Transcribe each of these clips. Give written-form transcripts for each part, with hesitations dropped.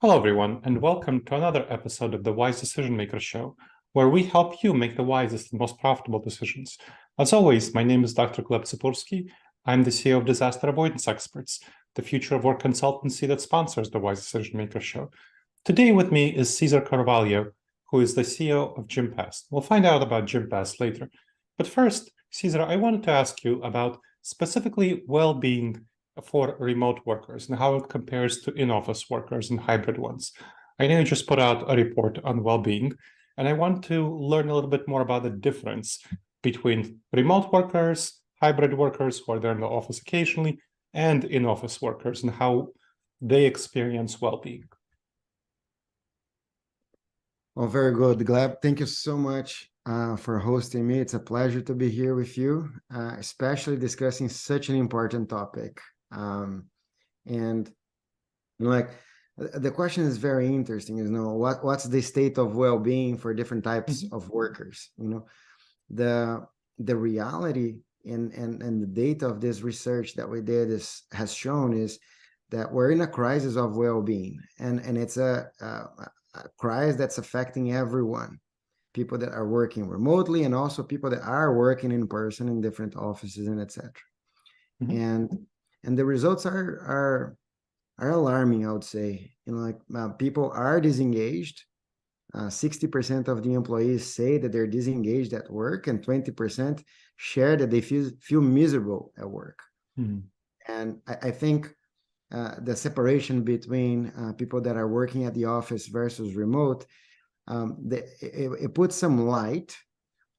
Hello, everyone, and welcome to another episode of the Wise Decision Maker Show, where we help you make the wisest and most profitable decisions. As always, my name is Dr. Gleb Tsipursky. I'm the CEO of Disaster Avoidance Experts, the future of work consultancy that sponsors the Wise Decision Maker Show. Today with me is Cesar Carvalho, who is the CEO of Gympass. We'll find out about Gympass later. But first, Cesar, I wanted to ask you about specifically well-being for remote workers and how it compares to in-office workers and hybrid ones. I know you just put out a report on well-being, and I want to learn a little bit more about the difference between remote workers, hybrid workers who are there in the office occasionally, and in-office workers and how they experience well-being. Well, very good, Gleb. Thank you so much for hosting me. It's a pleasure to be here with you, especially discussing such an important topic. And like the question is very interesting, what's the state of well-being for different types of workers? The reality and the data of this research that we did has shown is that we're in a crisis of well-being, and it's a crisis that's affecting everyone, people that are working remotely and also people that are working in person in different offices and etc. And the results are alarming, I would say. People are disengaged. 60% of the employees say that they're disengaged at work, and 20% share that they feel miserable at work. And I think the separation between people that are working at the office versus remote, it puts some light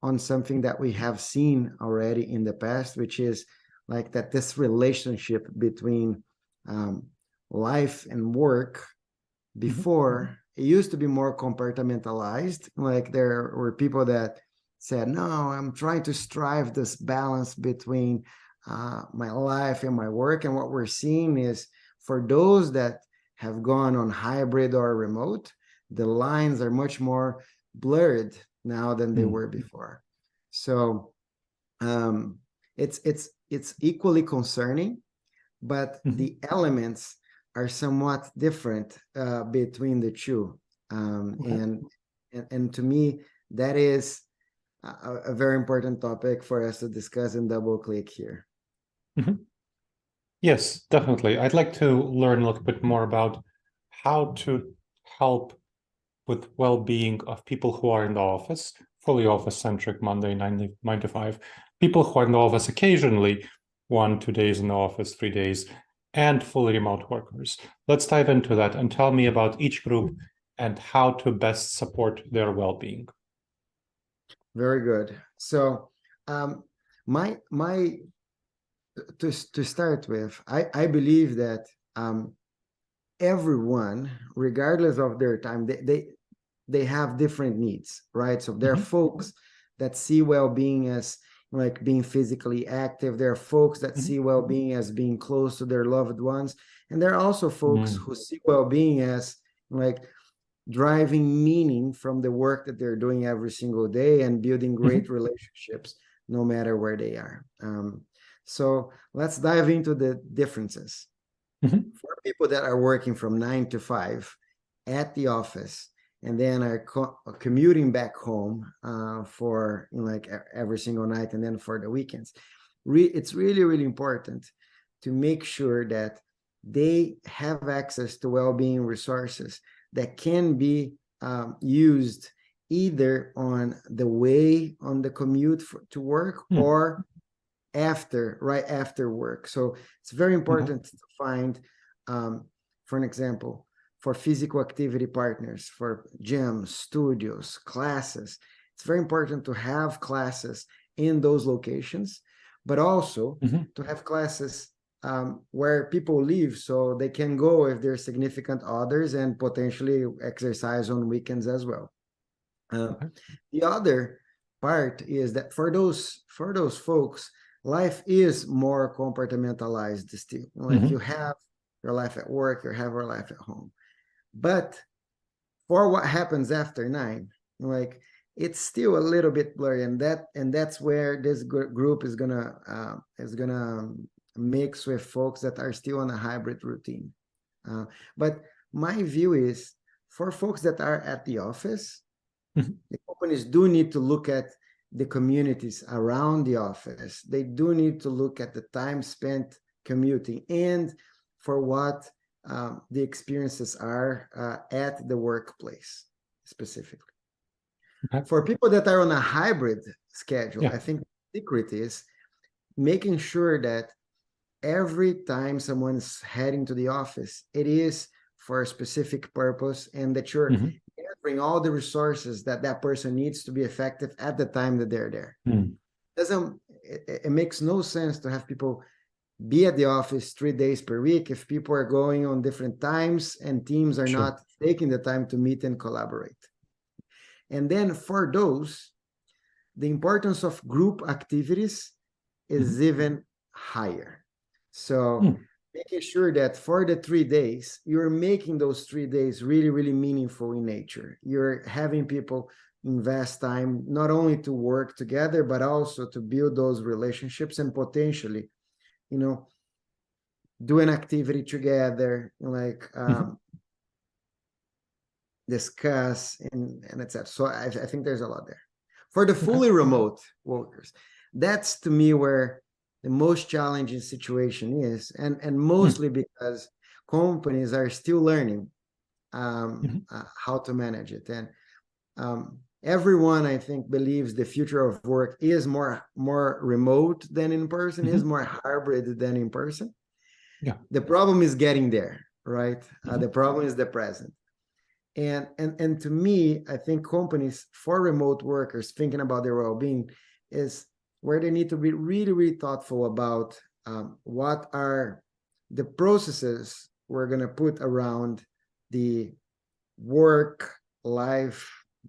on something that we have seen already in the past, which is like that this relationship between life and work before, it used to be more compartmentalized. Like there were people that said, no, I'm trying to strive this balance between my life and my work. And what we're seeing is for those that have gone on hybrid or remote, the lines are much more blurred now than they were before. So it's equally concerning, but the elements are somewhat different between the two. And to me, that is a very important topic for us to discuss and double click here. Yes, definitely. I'd like to learn a little bit more about how to help with well-being of people who are in the office, fully office-centric, Monday, 9 to 5, people who are in the office occasionally, 1-2 days in the office, 3 days, and fully remote workers. Let's dive into that and tell me about each group and how to best support their well-being. Very good. So to start with, I believe that everyone, regardless of their time, they have different needs, right? So there are folks that see well-being as like being physically active. There are folks that see well-being as being close to their loved ones. And there are also folks who see well-being as like driving meaning from the work that they're doing every single day and building great relationships no matter where they are. So let's dive into the differences. For people that are working from 9 to 5 at the office and then are commuting back home for like every single night and then for the weekends, it's really, really important to make sure that they have access to well-being resources that can be used either on the way on the commute to work or right after work. So it's very important to find, for an example, for physical activity partners, for gyms, studios, classes. It's very important to have classes in those locations, but also to have classes where people live so they can go if they're significant others and potentially exercise on weekends as well. The other part is that for those folks, life is more compartmentalized still. Like you have your life at work, you have your life at home. But for what happens after 9, like it's still a little bit blurry, and that's where this group is gonna mix with folks that are still on a hybrid routine. But my view is for folks that are at the office, Mhm. the companies do need to look at the communities around the office. They do need to look at the time spent commuting and for what the experiences are at the workplace specifically. Okay. For people that are on a hybrid schedule, Yeah. I think the secret is making sure that every time someone's heading to the office, it is for a specific purpose, and that you're Mhm. gathering all the resources that that person needs to be effective at the time that they're there. Mm. It makes no sense to have people be at the office 3 days per week if people are going on different times and teams are Sure. not taking the time to meet and collaborate. And then for those, the importance of group activities is even higher. So Mm. making sure that for the 3 days, you're making those 3 days really, really meaningful in nature. You're having people invest time not only to work together, but also to build those relationships and potentially, do an activity together, like discuss and etc. So I think there's a lot there. For the fully remote workers, that's to me where the most challenging situation is, and mostly because companies are still learning how to manage it. And everyone, I think, believes the future of work is more remote than in person, is more hybrid than in person. Yeah. The problem is getting there, right? The problem is the present. And to me, I think companies for remote workers thinking about their well-being is where they need to be really, really thoughtful about what are the processes we're going to put around the work-life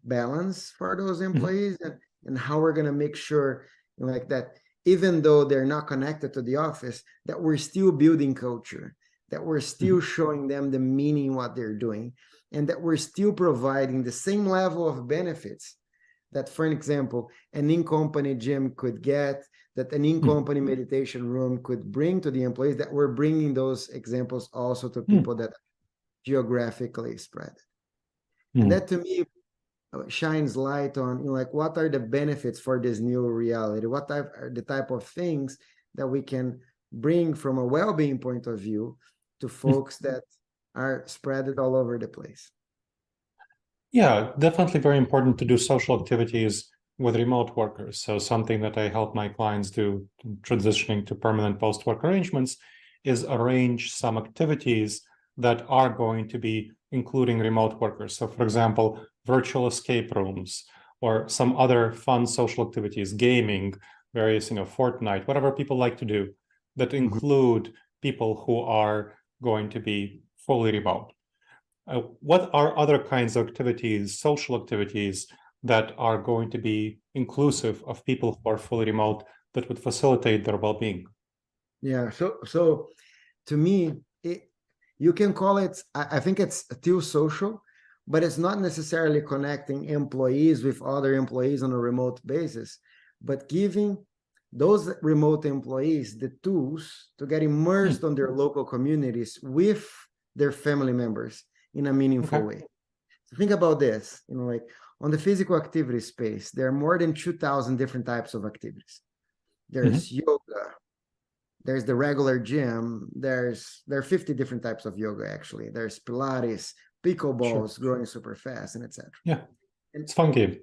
balance for those employees, and how we're going to make sure like that, even though they're not connected to the office, that we're still building culture, that we're still showing them the meaning in what they're doing, and that we're still providing the same level of benefits that, for an example, an in-company gym could get, that an in-company meditation room could bring to the employees, that we're bringing those examples also to people that are geographically spread. And that to me shines light on like what are the benefits for this new reality, what are the type of things that we can bring from a well-being point of view to folks that are spread all over the place. Yeah, definitely very important to do social activities with remote workers. So something that I help my clients do transitioning to permanent post-work arrangements is arrange some activities that are going to be including remote workers. So for example, virtual escape rooms or some other fun social activities, gaming, various, Fortnite, whatever people like to do that include people who are going to be fully remote. What are other kinds of activities, social activities, that are going to be inclusive of people who are fully remote that would facilitate their well-being? Yeah, so to me, you can call it, I think it's still social, but it's not necessarily connecting employees with other employees on a remote basis, but giving those remote employees the tools to get immersed on their local communities with their family members in a meaningful way. So think about this, like on the physical activity space, there are more than 2,000 different types of activities. There's yoga, there's the regular gym, there are 50 different types of yoga actually. There's Pilates, pickleballs growing super fast, and etc. Yeah, it's a fun game.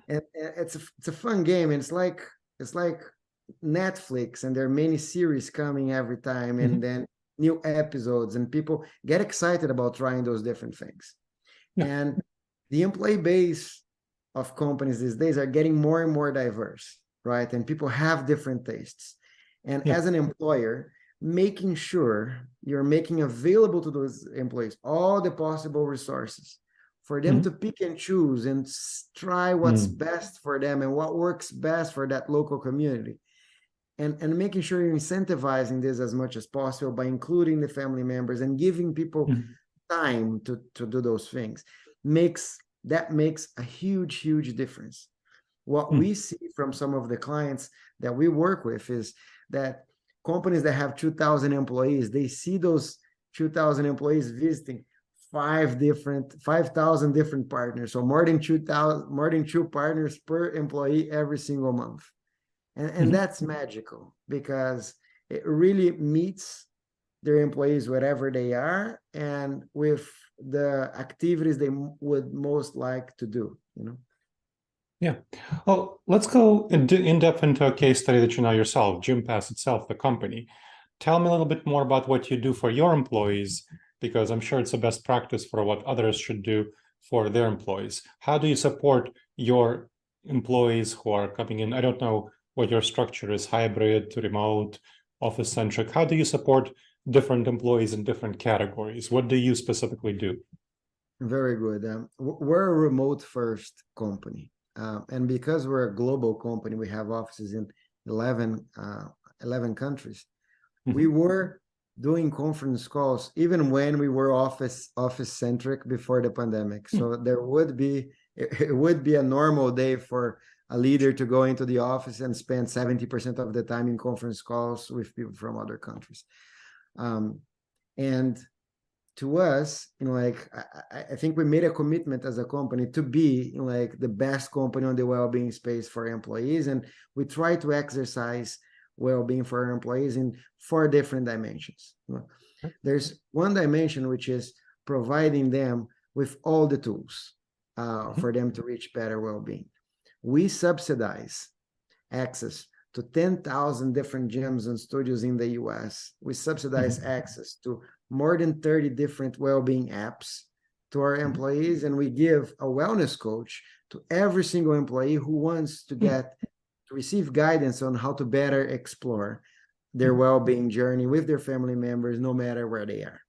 And it's a fun game, and it's like Netflix, and there are many series coming every time, and then new episodes, and people get excited about trying those different things. And the employee base of companies these days are getting more and more diverse, right? And people have different tastes. And as an employer, making sure you're making available to those employees all the possible resources for them to pick and choose and try what's best for them and what works best for that local community. And making sure you're incentivizing this as much as possible by including the family members and giving people time to do those things makes a huge difference. What we see from some of the clients that we work with is that companies that have 2,000 employees, they see those 2,000 employees visiting 5,000 different partners. So more than 2 partners per employee every single month. And that's magical because it really meets their employees wherever they are and with the activities they would most like to do, you know? Yeah. Well, let's go in depth into a case study that you know yourself, Gympass itself, the company. Tell me a little bit more about what you do for your employees, because I'm sure it's a best practice for what others should do for their employees. How do you support your employees who are coming in? I don't know what your structure is, hybrid, remote, office-centric. How do you support different employees in different categories? What do you specifically do? Very good. We're a remote first company. And because we're a global company, we have offices in 11 countries. We were doing conference calls even when we were office centric before the pandemic. So it would be a normal day for a leader to go into the office and spend 70% of the time in conference calls with people from other countries. And to us, I think we made a commitment as a company to be the best company on the well-being space for employees, and we try to exercise well-being for our employees in 4 different dimensions. There's one dimension which is providing them with all the tools for them to reach better well-being. We subsidize access to 10,000 different gyms and studios in the US. We subsidize access to more than 30 different well-being apps to our employees, and we give a wellness coach to every single employee who wants to receive guidance on how to better explore their well-being journey with their family members, no matter where they are.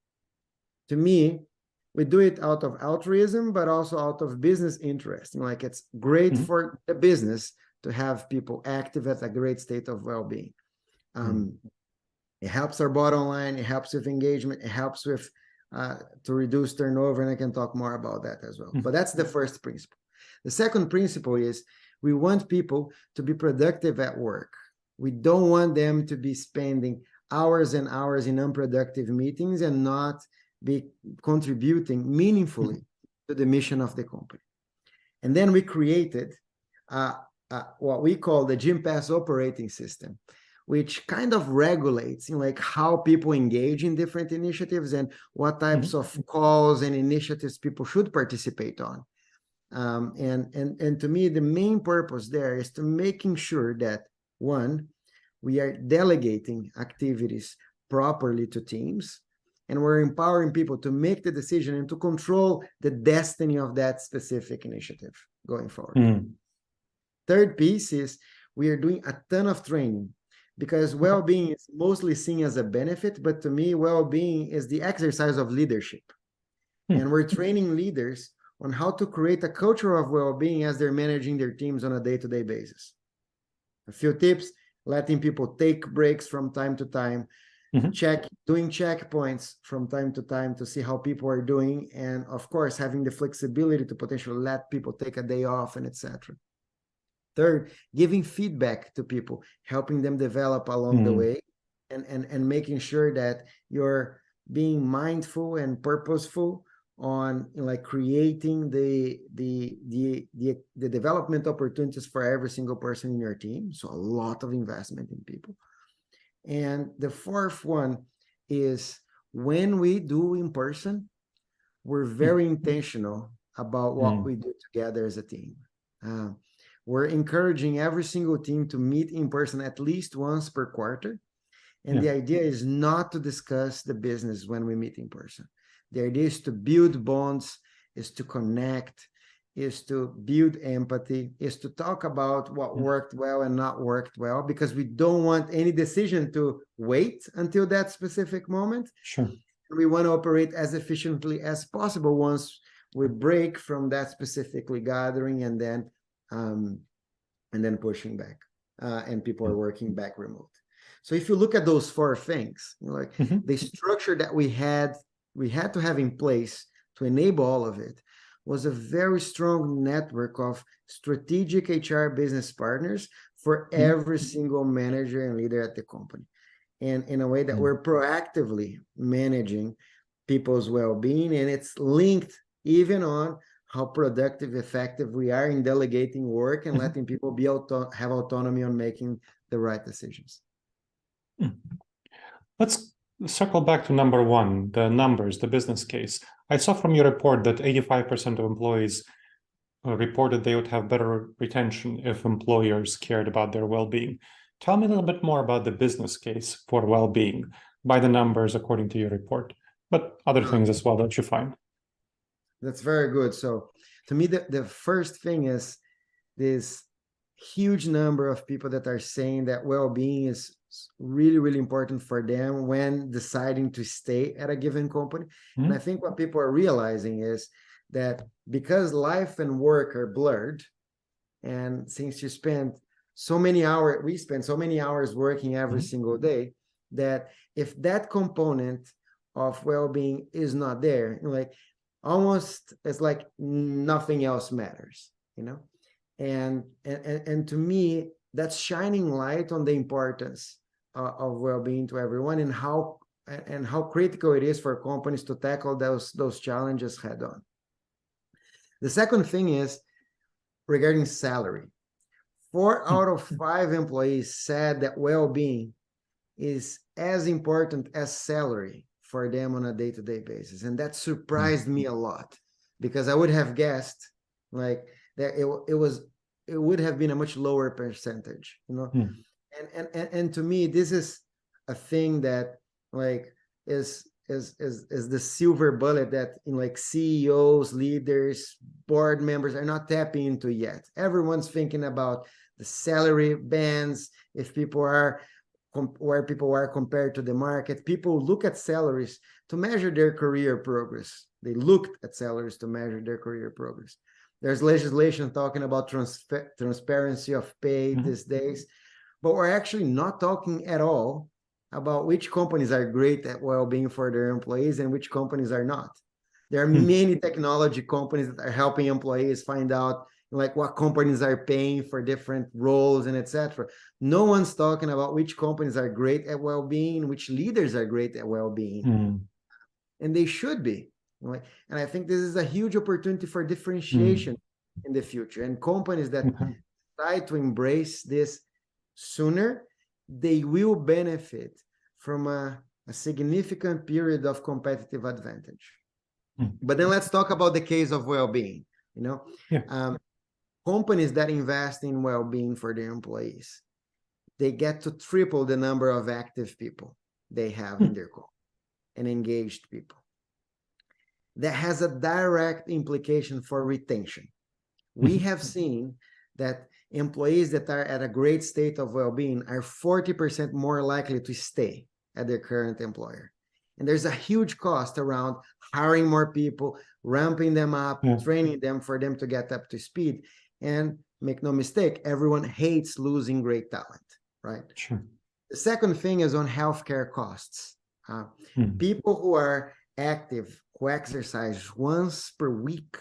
To me, we do it out of altruism, but also out of business interest. It's great for the business to have people active at a great state of well-being. It helps our bottom line. It helps with engagement. It helps with to reduce turnover, and I can talk more about that as well. But that's the first principle. The second principle is we want people to be productive at work. We don't want them to be spending hours and hours in unproductive meetings and not be contributing meaningfully to the mission of the company. And then we created what we call the Gympass operating system, which kind of regulates how people engage in different initiatives and what types of calls and initiatives people should participate on. And to me, the main purpose there is to making sure that, one, we are delegating activities properly to teams, and we're empowering people to make the decision and to control the destiny of that specific initiative going forward. Third piece is we are doing a ton of training, because well-being is mostly seen as a benefit, but to me, well-being is the exercise of leadership. And we're training leaders on how to create a culture of well-being as they're managing their teams on a day-to-day basis. A few tips: letting people take breaks from time to time, doing checkpoints from time to time to see how people are doing, and of course, having the flexibility to potentially let people take a day off, and etc. Third, giving feedback to people, helping them develop along the way, and making sure that you're being mindful and purposeful on creating the development opportunities for every single person in your team. So a lot of investment in people. And the fourth one is when we do in person, we're very intentional about what we do together as a team. We're encouraging every single team to meet in person at least once per quarter. And the idea is not to discuss the business when we meet in person. The idea is to build bonds, is to connect, is to build empathy, is to talk about what worked well and not worked well, because we don't want any decision to wait until that specific moment. Sure. We want to operate as efficiently as possible once we break from that specifically gathering, and then pushing back, and people are working back remote. So if you look at those 4 things, the structure that we had to have in place to enable all of it was a very strong network of strategic HR business partners for every single manager and leader at the company. And in a way that we're proactively managing people's well-being, and it's linked even on how productive, effective we are in delegating work and letting people be have autonomy on making the right decisions. Let's circle back to number one, the numbers, the business case. I saw from your report that 85% of employees reported they would have better retention if employers cared about their well-being. Tell me a little bit more about the business case for well-being by the numbers according to your report, but other things as well that you find. That's very good. So to me, the first thing is this huge number of people that are saying that well-being is really, really important for them when deciding to stay at a given company. And I think what people are realizing is that because life and work are blurred, and since you spend so many hours, we spend so many hours working every single day, that if that component of well-being is not there, like almost it's like nothing else matters, you know? And to me, that's shining light on the importance of well-being to everyone, and how critical it is for companies to tackle those challenges head on. The second thing is regarding salary. 4 out of 5 employees said that well-being is as important as salary for them on a day-to-day basis. And that surprised me a lot, because I would have guessed like that it would have been a much lower percentage, you know. And to me, this is a thing that like is the silver bullet that like CEOs, leaders, board members are not tapping into yet. Everyone's thinking about the salary bands, if people are where people are compared to the market. People look at salaries to measure their career progress. They looked at salaries to measure their career progress. There's legislation talking about transparency of pay these days, but we're actually not talking at all about which companies are great at well-being for their employees and which companies are not. There are many technology companies that are helping employees find out like what companies are paying for different roles and etc. No one's talking about which companies are great at well-being, which leaders are great at well-being. And they should be. Right? And I think this is a huge opportunity for differentiation in the future. And companies that try to embrace this sooner, they will benefit from a significant period of competitive advantage. But then let's talk about the case of well-being. You know, companies that invest in well-being for their employees, they get to triple the number of active people they have in their company and engaged people. That has a direct implication for retention. We have seen that employees that are at a great state of well-being are 40% more likely to stay at their current employer. And there's a huge cost around hiring more people, ramping them up, training them for them to get up to speed. And make no mistake, everyone hates losing great talent, right? Sure. The second thing is on healthcare costs. People who are active, who exercise once per week,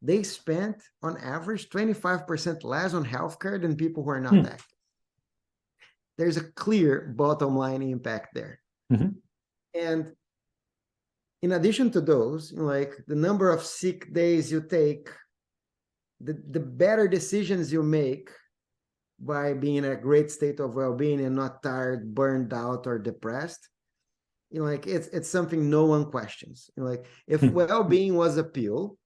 they spend on average 25% less on healthcare than people who are not active. There's a clear bottom line impact there. And in addition to those, like the number of sick days you take, the better decisions you make by being in a great state of well-being and not tired, burned out, or depressed, you know, like it's something no one questions. You know, like if well-being was a pill,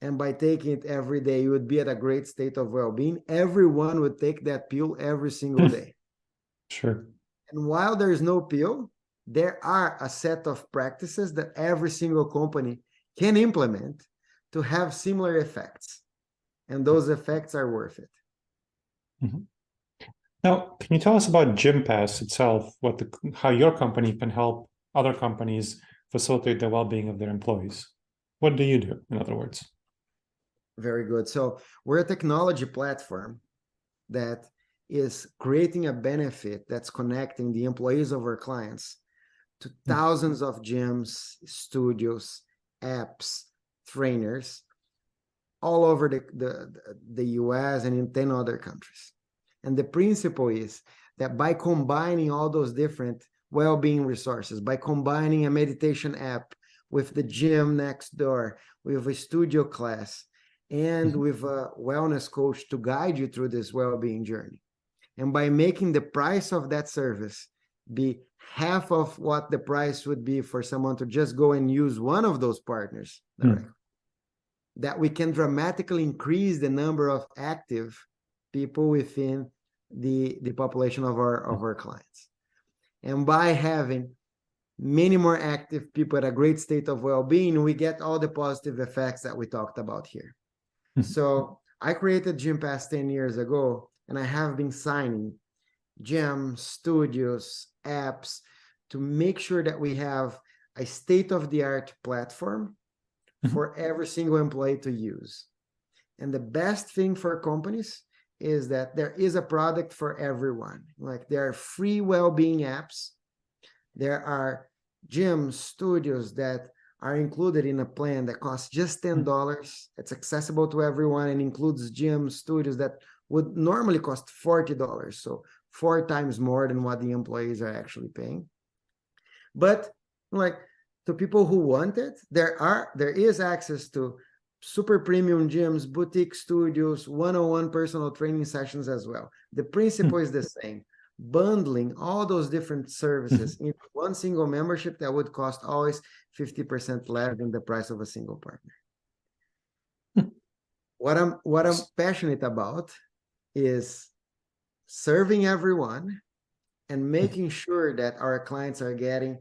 and by taking it every day, you would be at a great state of well-being, everyone would take that pill every single day. Sure. And while there is no pill, there are a set of practices that every single company can implement to have similar effects. And those effects are worth it. Now, can you tell us about Gympass itself, how your company can help other companies facilitate the well-being of their employees? What do you do, in other words? Very good. So we're a technology platform that is creating a benefit that's connecting the employees of our clients to thousands of gyms, studios, apps, trainers, all over the US and in 10 other countries. And the principle is that by combining all those different well-being resources by combining a meditation app with the gym next door, with a studio class, and with a wellness coach to guide you through this well-being journey. And by making the price of that service be half of what the price would be for someone to just go and use one of those partners, that we can dramatically increase the number of active people within the population of our clients. And by having many more active people at a great state of well-being, we get all the positive effects that we talked about here. So I created Gympass 10 years ago, and I have been signing gyms, studios, apps to make sure that we have a state-of-the-art platform for every single employee to use. And the best thing for companies is that there is a product for everyone. Like, there are free well-being apps. There are gyms, studios that are included in a plan that costs just $10. It's accessible to everyone and includes gyms, studios that would normally cost $40. So 4 times more than what the employees are actually paying. But like, to people who want it, there is access to super premium gyms, boutique studios, one-on-one personal training sessions as well. The principle is the same. Bundling all those different services in one single membership that would cost always 50% less than the price of a single partner. What I'm passionate about is serving everyone and making sure that our clients are getting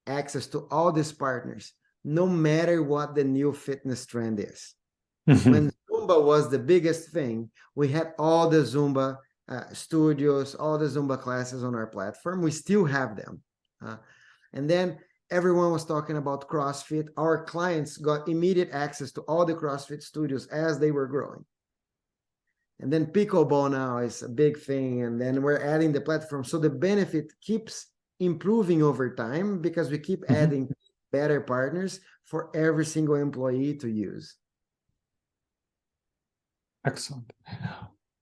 access to all these partners, no matter what the new fitness trend is. When Zumba was the biggest thing, we had all the Zumba studios, all the Zumba classes on our platform. We still have them. And then everyone was talking about CrossFit. Our clients got immediate access to all the CrossFit studios as they were growing. And then pickleball now is a big thing. And then we're adding the platform. So the benefit keeps improving over time because we keep adding better partners for every single employee to use. Excellent.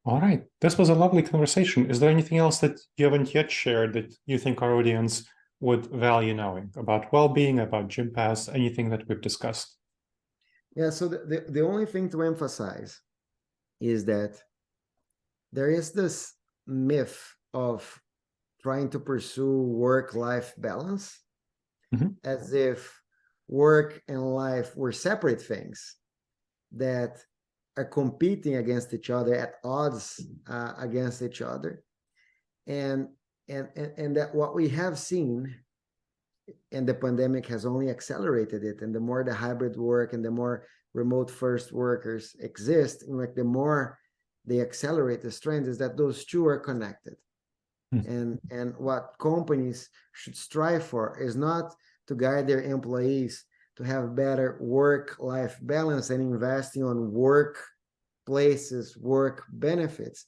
All right. This was a lovely conversation. Is there anything else that you haven't yet shared that you think our audience would value knowing about well-being, about Gympass, anything that we've discussed? Yeah, so the only thing to emphasize is that there is this myth of trying to pursue work-life balance as if work and life were separate things that are competing against each other, at odds against each other. And that what we have seen, and the pandemic has only accelerated it, and the more the hybrid work and the more remote first workers exist, like the more they accelerate this trend, is that those two are connected. And what companies should strive for is not to guide their employees to have better work-life balance and investing on work places, work benefits.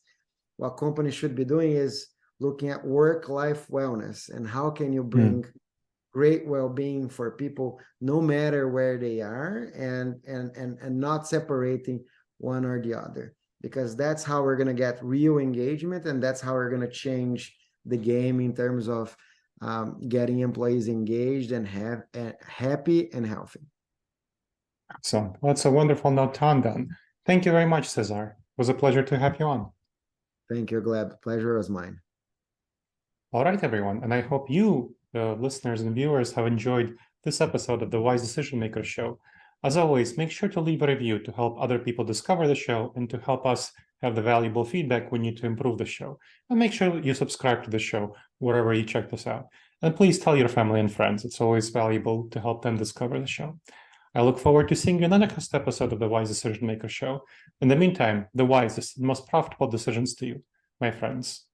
What companies should be doing is looking at work-life wellness and how can you bring great well-being for people no matter where they are, and not separating one or the other, because that's how we're going to get real engagement, and that's how we're going to change the game in terms of getting employees engaged and happy and healthy. So that's a wonderful note to end on. Thank you very much, Cesar. It was a pleasure to have you on. Thank you, Gleb. Pleasure was mine. All right, everyone. And I hope you, the listeners and viewers, have enjoyed this episode of the Wise Decision Maker Show. As always, make sure to leave a review to help other people discover the show and to help us have the valuable feedback we need to improve the show. And make sure you subscribe to the show wherever you check this out. And please tell your family and friends. It's always valuable to help them discover the show. I look forward to seeing you in the next episode of the Wise Decision Maker Show. In the meantime, the wisest and most profitable decisions to you, my friends.